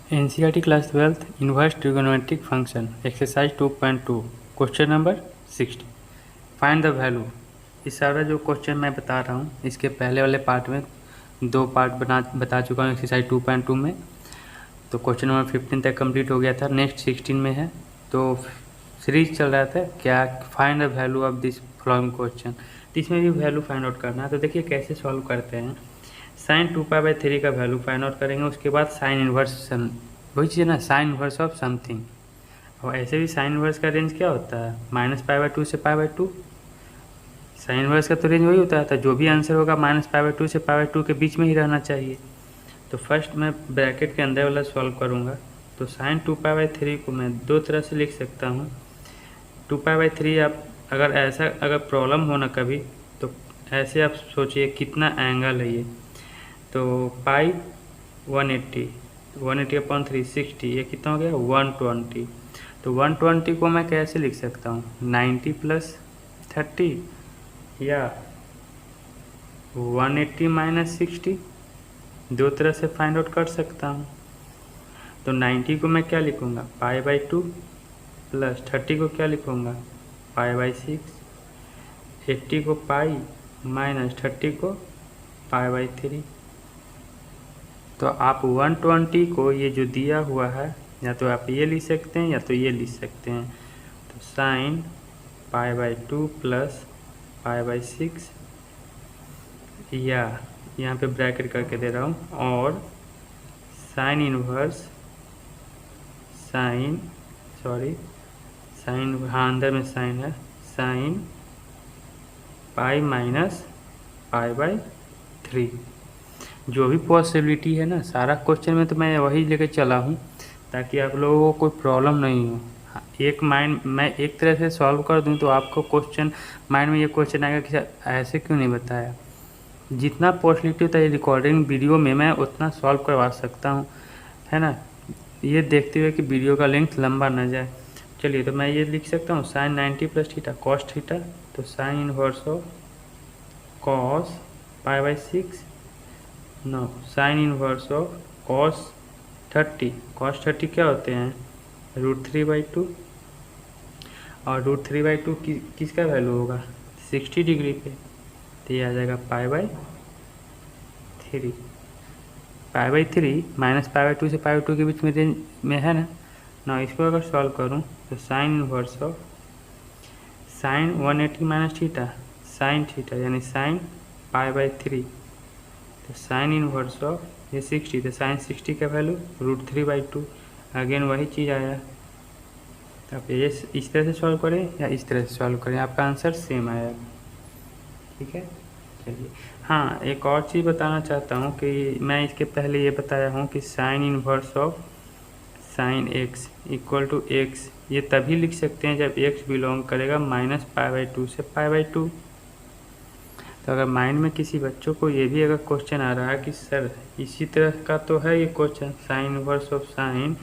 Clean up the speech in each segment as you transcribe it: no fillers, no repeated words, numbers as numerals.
NCERT class 12th inverse trigonometric function exercise 2.2 question number 60 find the value. इस सारा जो question मैं बता रहा हूँ इसके पहले वाले पार्ट में दो पार्ट बता चुका हूँ एक्सरसाइज 2.2 में। तो क्वेश्चन नंबर 15 तक कंप्लीट हो गया था, नेक्स्ट 16 में है। तो सीरीज चल रहा था क्या, find the value of this following question. तो इसमें भी वैल्यू फाइंड आउट करना है। तो देखिए कैसे सॉल्व करते हैं। साइन 2π/3 का वैल्यू फाइंड आउट करेंगे, उसके बाद साइन इन्वर्स, वही चीज़ है ना, साइन इन्वर्स ऑफ समथिंग। और ऐसे भी साइन इन्वर्स का रेंज क्या होता है, -π/2 से π/2। साइन इन्वर्स का तो रेंज वही होता है, जो भी आंसर होगा -π/2 से π/2 के बीच में ही रहना चाहिए। तो फर्स्ट मैं ब्रैकेट के अंदर वाला सॉल्व करूँगा। तो साइन 2π/3 को मैं दो तरह से लिख सकता हूँ। 2π/3 आप अगर प्रॉब्लम हो ना कभी, तो ऐसे आप सोचिए कितना एंगल है ये। तो पाई 180/3 60, ये कितना हो गया 120। तो 120 को मैं कैसे लिख सकता हूँ, 90 + 30 या 180 - 60, दो तरह से फाइंड आउट कर सकता हूँ। तो 90 को मैं क्या लिखूँगा, π/2 + 30 को क्या लिखूँगा, π/6, 80 को पाई - 30 को π/3। तो आप 120 को ये जो दिया हुआ है, या तो आप ये लिख सकते हैं या तो ये लिख सकते हैं। तो साइन π/2 + π/6, या यहाँ पे ब्रैकेट करके दे रहा हूँ, और साइन इनवर्स साइन हाँ अंदर में साइन है, साइन पाई - π/3। जो भी पॉसिबिलिटी है ना, सारा क्वेश्चन में तो मैं वही लेके चला हूँ ताकि आप लोगों को कोई प्रॉब्लम नहीं हो। मैं एक तरह से सॉल्व कर दूँ तो आपको क्वेश्चन माइंड में ये क्वेश्चन आएगा कि ऐसे क्यों नहीं बताया। जितना पॉसिबिलिटी होता है रिकॉर्डिंग वीडियो में मैं उतना सॉल्व करवा सकता हूँ, है ना, ये देखते हुए कि वीडियो का लेंथ लंबा ना जाए। चलिए, तो मैं ये लिख सकता हूँ साइन 90 + थीटा कॉस थीटा। तो sine inverse of cos π/6, no, sine inverse of cos 30 क्या होते हैं, √3/2। और √3/2 किसका वैल्यू होगा, 60 डिग्री पे। तो ये आ जाएगा π/3 -π/2 से π/2 के बीच में रेंज में है ना। इसको अगर सॉल्व करूँ तो sine inverse of sign 180 - theta sine theta यानी साइन π/3। तो साइन इनवर्स ऑफ ये 60, तो साइन 60 का वैल्यू √3/2। अगेन वही चीज़ आया। तो आप ये इस तरह से सॉल्व करें या इस तरह से सॉल्व करें, आपका आंसर सेम आया। ठीक है, चलिए। हाँ, एक और चीज़ बताना चाहता हूँ कि मैं इसके पहले ये बताया हूँ कि sign inverse of sign x = x, ये तभी लिख सकते हैं जब x बिलोंग करेगा -π/2 से π/2। तो अगर माइंड में किसी बच्चों को ये भी अगर क्वेश्चन आ रहा है कि सर इसी तरह का तो है ये question, sine inverse of sine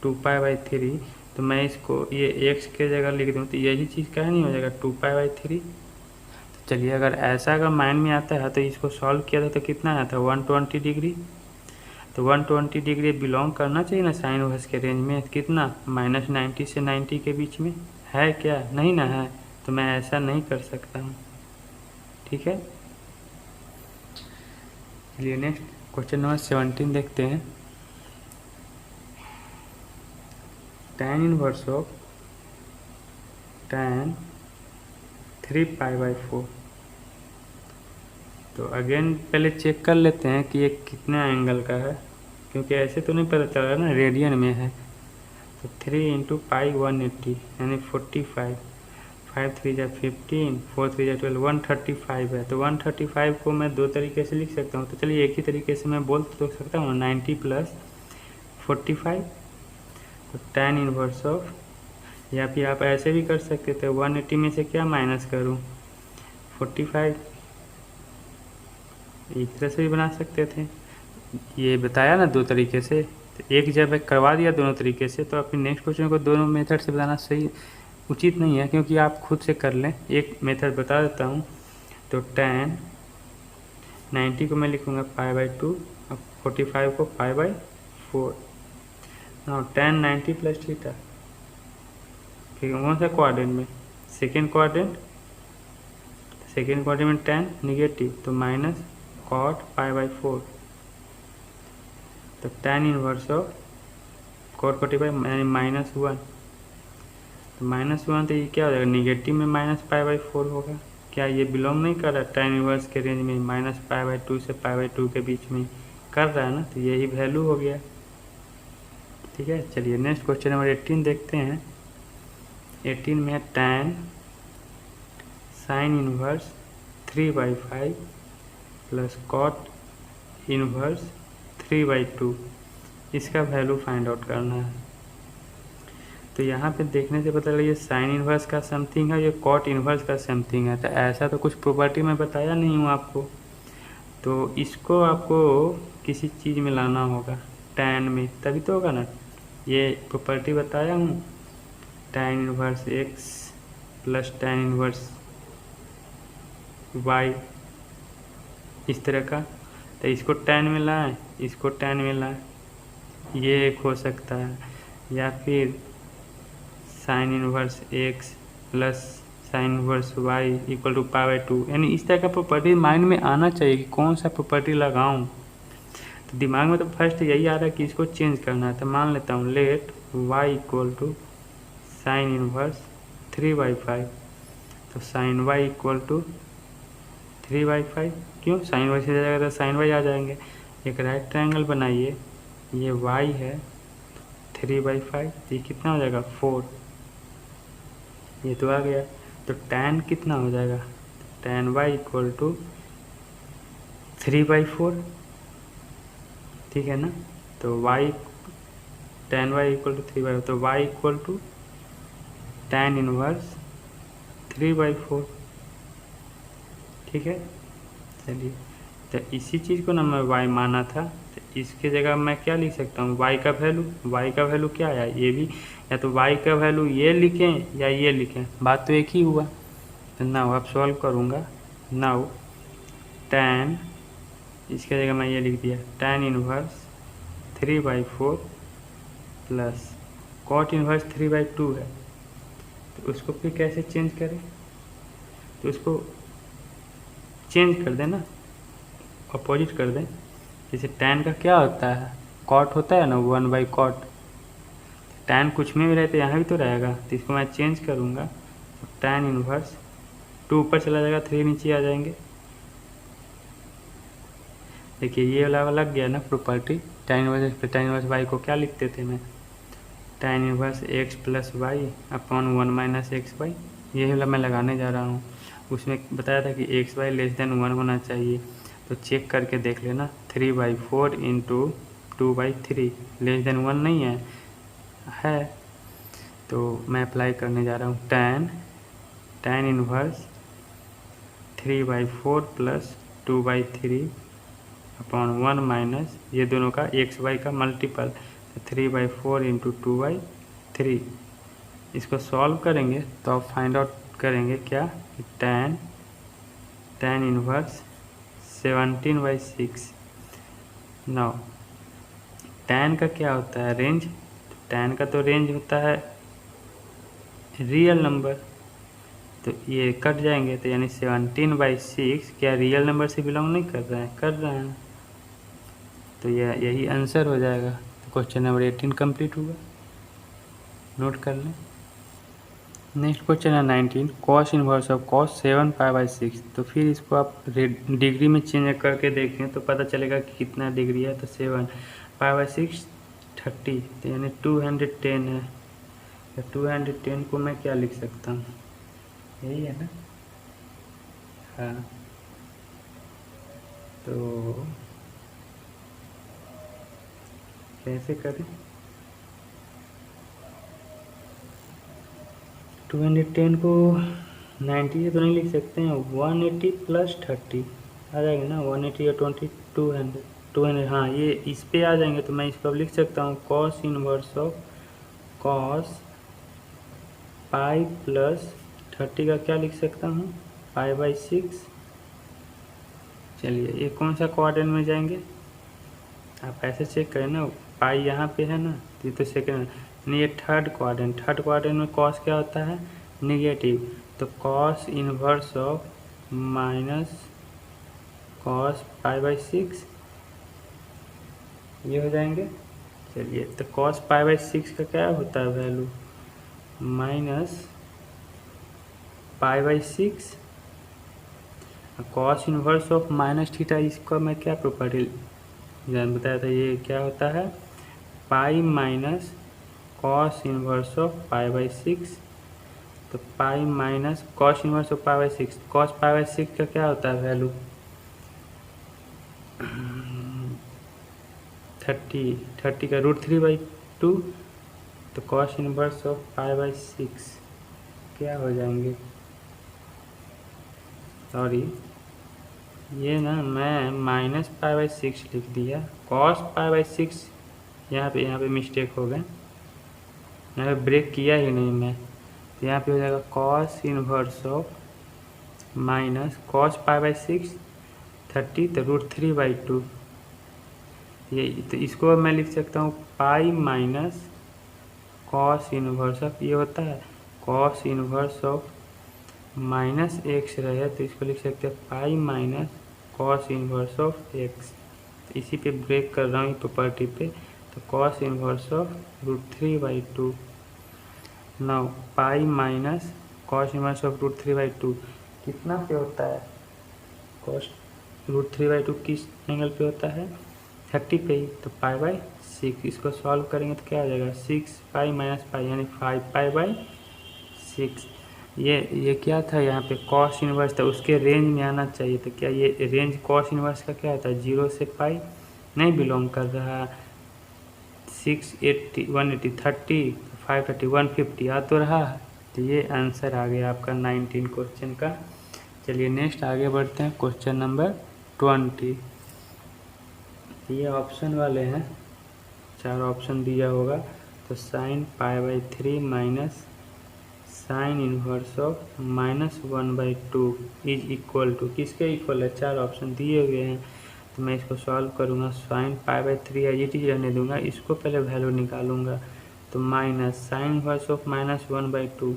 2π/3, तो मैं इसको ये x के जगह लिख दूँ तो यही चीज़ क्या नहीं हो जाएगा 2π/3। तो चलिए, अगर ऐसा अगर माइंड में आता है तो इसको सॉल्व किया था तो कितना आया था 120 डिग्री। तो 120 डिग्री बिलोंग करना चाहिए ना साइन इनवर्स के रेंज में, कितना -90 से 90 के बीच में है क्या, नहीं ना है। तो मैं ऐसा नहीं कर सकता हूँ। ठीक है, चलिए नेक्स्ट क्वेश्चन नंबर 17 देखते हैं। tan inverse of tan 3π/4। तो अगेन पहले चेक कर लेते हैं कि ये कितना एंगल का है, क्योंकि ऐसे तो नहीं पता चल रहा ना, रेडियन में है। तो 3 × π/180 यानी 45, 5 3 × 15, 4 3 × 12, 135 है। तो 135 को मैं दो तरीके से लिख सकता हूँ। तो चलिए एक ही तरीके से मैं बोल तो सकता हूँ 90 + 45। तो tan इनवर्स ऑफ, या फिर आप ऐसे भी कर सकते थे 180 में से क्या माइनस करूँ 45, एक तरह से भी बना सकते थे। ये बताया ना दो तरीके से, तो एक जब करवा दिया दोनों तरीके से, तो अपने नेक्स्ट क्वेश्चन को दोनों मेथड से बताना सही उचित नहीं है, क्योंकि आप खुद से कर लें। एक मेथड बता देता हूँ। तो tan 90 को मैं लिखूँगा π/2 और 45 को π/4। नाउ tan 90 प्लस थीटा, फिर कौन सा क्वाड्रेंट में, सेकेंड क्वाड्रेंट में tan निगेटिव तो माइनस cot π/4, तो tan इनवर्स ऑफ cot 45 यानी -1, तो -1 तो ये क्या हो जाएगा, निगेटिव में -π/4 होगा। क्या ये बिलोंग नहीं कर रहा tan इनवर्स के रेंज में, -π/2 से π/2 के बीच में कर रहा है ना, तो यही वैल्यू हो गया। ठीक है, चलिए नेक्स्ट क्वेश्चन नंबर 18 देखते हैं। 18 में है tan sine inverse 3/5 plus cot inverse 3/2, इसका वैल्यू फाइंड आउट करना है। तो यहाँ पे देखने से पता लगा ये साइन इनवर्स का समथिंग है, ये कॉट इनवर्स का समथिंग है। तो ऐसा तो कुछ प्रॉपर्टी मैं बताया नहीं हूँ आपको, तो इसको आपको किसी चीज़ में लाना होगा, tan में, तभी तो होगा ना। ये प्रॉपर्टी बताया हूँ, tan inverse x plus tan inverse y, इस तरह का। तो इसको tan में लाएं, इसको tan में लाएं, ये एक हो सकता है, या फिर sine inverse x plus sine inverse y equal to π/2, यानी इस तरह का प्रॉपर्टी माइंड में आना चाहिए कि कौन सा प्रॉपर्टी लगाऊं। तो दिमाग में तो फर्स्ट यही आ रहा है कि इसको चेंज करना है। तो मान लेता हूँ let y equal to sine inverse 3/5, तो साइन y इक्वल टू 3/5, क्यों साइन y से जाएगा तो साइन y आ जाएंगे। एक राइट ट्रायंगल बनाइए, ये y है 3/5, ये कितना हो जाएगा 4, ये तो आ गया। तो tan कितना हो जाएगा, tan y इक्वल टू 3/4, ठीक है ना। तो y tan y equal to 3/4, तो y equal to tan inverse 3/4, ठीक है। चलिए, तो इसी चीज़ को ना मैं y माना था, तो इसके जगह मैं क्या लिख सकता हूँ, y का वैल्यू क्या है, ये भी या तो y का वैल्यू ये लिखें या ये लिखें, बात तो एक ही हुआ। तो नाउ अब सॉल्व करूँगा। नाउ tan, इसके जगह मैं ये लिख दिया tan inverse 3/4 plus cot inverse 3/2 है। तो उसको फिर कैसे चेंज करें, तो उसको चेंज कर दें ना, अपोजिट कर दें। जैसे tan का क्या होता है, कॉट होता है ना, 1/cot, tan कुछ में भी रहता है, यहाँ भी तो रहेगा, तो इसको मैं चेंज करूँगा। तो tan इनवर्स 2 ऊपर चला जाएगा, 3 नीचे आ जाएंगे। देखिए ये वाला लग गया ना प्रॉपर्टी, tan इनवर्स y को क्या लिखते थे मैं, tan inverse x plus y upon 1 minus x y, यही वाला मैं लगाने जा रहा हूँ। उसमें बताया था कि एक्स वाई लेस देन 1 होना चाहिए, तो चेक करके देख लेना, 3/4 इंटू 2/3 लेस देन 1 नहीं है, तो मैं अप्लाई करने जा रहा हूँ tan inverse 3/4 plus 2/3 upon 1 minus ये दोनों का एक्स वाई का मल्टीपल, 3/4 इंटू 2/3। इसको सॉल्व करेंगे तो आप फाइंड आउट करेंगे क्या, tan इनवर्स 17/6। नाउ tan का क्या होता है, रेंज, tan का तो रेंज होता है रियल नंबर, तो ये कट जाएंगे, तो यानी 17/6 क्या रियल नंबर से बिलोंग नहीं कर रहे हैं, कर रहे हैं, तो यही आंसर हो जाएगा। तो क्वेश्चन नंबर 18 कंप्लीट हुआ, नोट कर लें। नेक्स्ट क्वेश्चन है 19, कॉस इनवर्स ऑफ कॉस 7π/6। तो फिर इसको आप डिग्री में चेंज करके देखें तो पता चलेगा कि कितना डिग्री है। तो 7π/6 30, तो यानी 210 है। तो 210 को मैं क्या लिख सकता हूँ, यही है ना, हाँ। तो कैसे करें, 210 को 90 से तो नहीं लिख सकते हैं, 180 प्लस 30 आ जाएगा ना, 180 या 20 200, हाँ ये इस पे आ जाएंगे। तो मैं इसको अब लिख सकता हूँ cos inverse of cos pi plus 30 का क्या लिख सकता हूँ, π/6। चलिए ये कौन सा क्वाड्रेंट में जाएंगे, आप ऐसे चेक करें ना, पाई यहाँ पे है ना, तो ये तो सेकेंड, यानी ये थर्ड क्वाड्रेंट में कॉस क्या होता है, निगेटिव, तो cos inverse of minus cos π/6 ये हो जाएंगे। चलिए, तो कॉस π/6 का क्या होता है value, minus π/6, cos inverse of minus theta, इसका मैं क्या प्रॉपर्टी बताया था, ये क्या होता है, pi minus cos inverse of π/6, तो pi minus cos inverse of π/6, cos π/6 का क्या होता है वैल्यू 30 का √3/2, तो कॉस इनवर्स ऑफ π/6 क्या हो जाएंगे, सॉरी ये ना मैं माइनस π/6 लिख दिया, कॉस π/6 यहाँ पे मिस्टेक हो गए, यहाँ पे ब्रेक किया ही नहीं मैं, तो यहाँ पे हो जाएगा cos inverse of minus cos π/6 30, तो √3/2, ये तो इसको मैं लिख सकता हूँ पाई माइनस कॉस इनवर्स ऑफ, ये होता है cos inverse of minus x रहे तो इसको लिख सकते हैं पाई minus cos inverse of x, इसी पे ब्रेक कर रहा हूँ प्रॉपर्टी पे, तो cos inverse of √3/2, now pi minus cos inverse of √3/2 कितना पे होता है, कॉस √3/2 किस एंगल पे होता है, 30 पे ही, तो π/6, इसको सॉल्व करेंगे तो क्या आ जाएगा 6 पाई माइनस पाई यानी 5 π/6, ये क्या था यहाँ पे कॉस इनवर्स था, उसके रेंज में आना चाहिए, तो क्या ये रेंज कॉस इनवर्स का क्या होता है 0 से पाई नहीं बिलोंग कर रहा, 680 180 30 530 150 आ तो रहा है, तो ये आंसर आ गया आपका 19 क्वेश्चन का। चलिए नेक्स्ट आगे बढ़ते हैं, क्वेश्चन नंबर 20, ये ऑप्शन वाले हैं, 4 ऑप्शन दिया होगा, तो sine π/3 minus sine inverse of -1/2 is equal to, किसके इक्वल है, 4 ऑप्शन दिए हुए हैं, तो मैं इसको सॉल्व करूँगा, साइन π/3 एज इट इज रहने दूंगा, इसको पहले वैल्यू निकालूंगा, तो माइनस साइन इनवर्स ऑफ -1/2,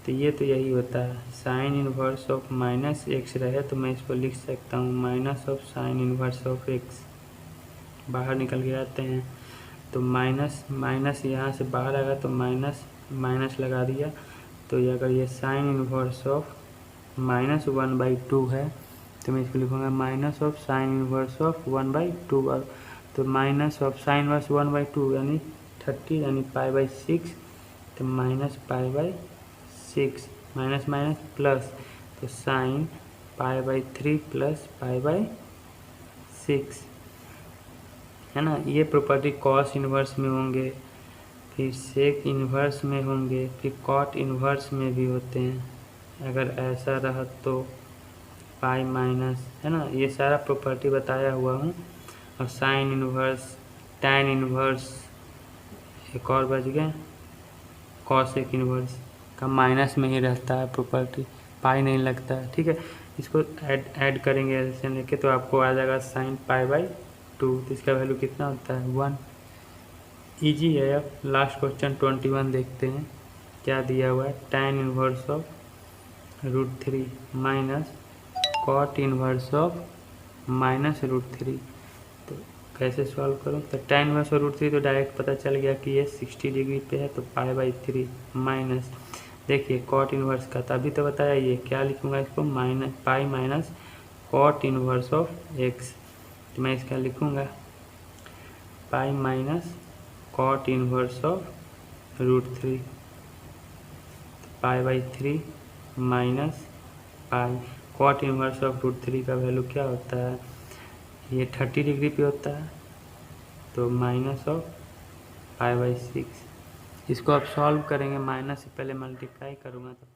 तो ये तो यही होता है, sign inverse of minus x रहे तो मैं इसको लिख सकता हूँ minus of sine inverse of x, बाहर निकल के आते हैं, तो माइनस माइनस यहाँ से बाहर आएगा तो माइनस माइनस लगा दिया, तो ये अगर ये साइन इनवर्स ऑफ -1/2 है तो मैं इसको लिखूँगा minus of sine inverse of 1/2, तो माइनस ऑफ साइन इनवर्स 1/2 यानी 30 यानी π/6, तो माइनस π/6 माइनस माइनस प्लस, तो साइन π/3 प्लस π/6 है ना, ये प्रॉपर्टी कॉस इनवर्स में होंगे, फिर सेक इन्वर्स में होंगे, फिर कॉट इन्वर्स में भी होते हैं, अगर ऐसा रहा तो पाई माइनस, है ना, ये सारा प्रॉपर्टी बताया हुआ हूँ, और साइन इन्वर्स टैन इन्वर्स, एक और बच गए कॉसेक इन्वर्स का माइनस में ही रहता है प्रॉपर्टी, पाई नहीं लगता है, ठीक है, इसको ऐड करेंगे ऐसे लेके तो आपको आ जाएगा साइन π/2, तो इसका वैल्यू कितना होता है 1, इजी है। अब लास्ट क्वेश्चन 21 देखते हैं, क्या दिया हुआ है, tan inverse of √3 minus cot inverse of -√3, तो कैसे सॉल्व करूँ, तो टैन इनवर्स ऑफ √3 तो डायरेक्ट पता चल गया कि ये 60 डिग्री पे है, तो π/3 माइनस, देखिए कॉट इनवर्स का था अभी तो बताया, ये क्या लिखूँगा इसको minus pi minus cot inverse of x, तो मैं इसका लिखूँगा pi minus cot inverse of √3, π/3 minus pi, cot inverse of √3 का वैल्यू क्या होता है, ये 30 डिग्री पे होता है, तो माइनस ऑफ π/6, इसको आप सॉल्व करेंगे, माइनस से पहले मल्टीप्लाई करूँगा तो